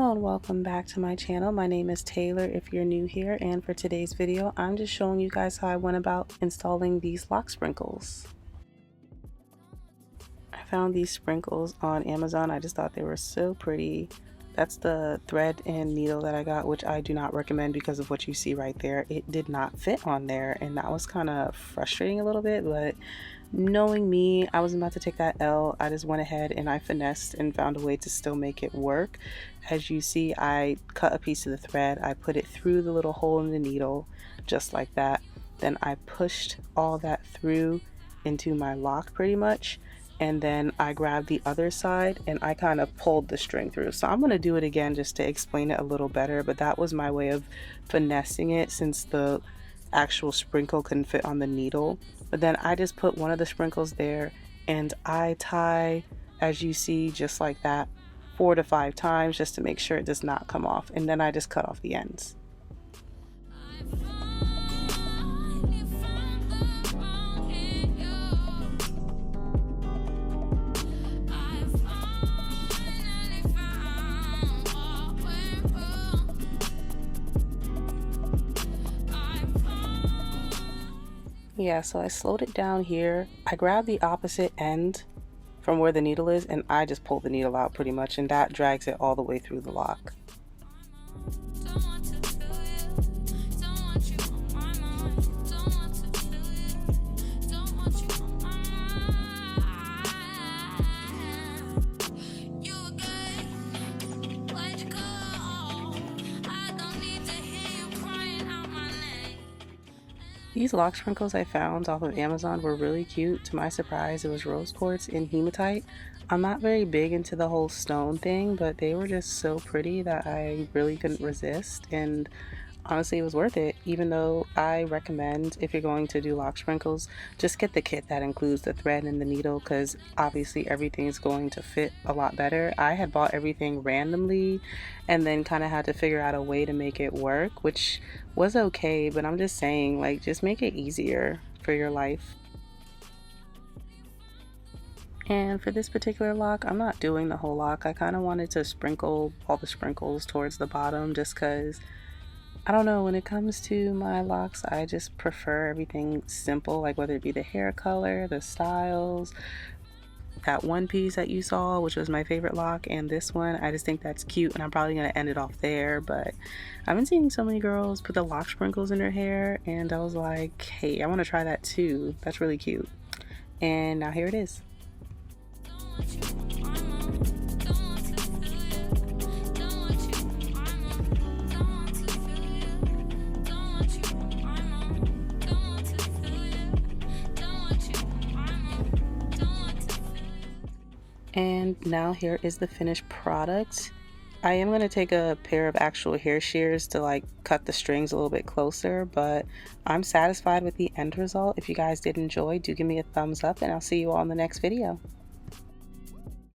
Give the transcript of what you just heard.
Hello and welcome back to my channel. My name is Taylor if you're new here, and for today's video I'm just showing you guys how I went about installing these lock sprinkles. I found these sprinkles on Amazon. I just thought they were so pretty. That's the thread and needle that I got, which I do not recommend because of what you see right there. It did not fit on there, and that was kind of frustrating a little bit, but knowing me, I was about to take that L. I just went ahead and I finessed and found a way to still make it work. As you see, I cut a piece of the thread, I put it through the little hole in the needle, just like that. Then I pushed all that through into my lock pretty much, and then I grabbed the other side and I kind of pulled the string through. So I'm going to do it again just to explain it a little better, but that was my way of finessing it since the actual sprinkle couldn't fit on the needle. But then I just put one of the sprinkles there and I tie, as you see, just like that, 4 to 5 times just to make sure it does not come off, and then I just cut off the ends. Yeah, so I slowed it down here. I grabbed the opposite end from where the needle is and I just pulled the needle out pretty much, and that drags it all the way through the lock. These lock sprinkles I found off of Amazon were really cute. To my surprise, it was rose quartz in hematite. I'm not very big into the whole stone thing, but they were just so pretty that I really couldn't resist, and honestly it was worth it. Even though I recommend, if you're going to do lock sprinkles, just get the kit that includes the thread and the needle, because obviously everything is going to fit a lot better. I had bought everything randomly and then kind of had to figure out a way to make it work, which was okay, but I'm just saying, like, just make it easier for your life. And for this particular lock, I'm not doing the whole lock. I kind of wanted to sprinkle all the sprinkles towards the bottom just because, I don't know, when it comes to my locks, I just prefer everything simple, like whether it be the hair color, the styles, that one piece that you saw, which was my favorite lock, and this one, I just think that's cute, and I'm probably going to end it off there. But I've been seeing so many girls put the lock sprinkles in their hair, and I was like, hey, I want to try that too. That's really cute. And now here it is. And now here is the finished product. I am going to take a pair of actual hair shears to like cut the strings a little bit closer, but I'm satisfied with the end result. If you guys did enjoy, do give me a thumbs up, and I'll see you all in the next video.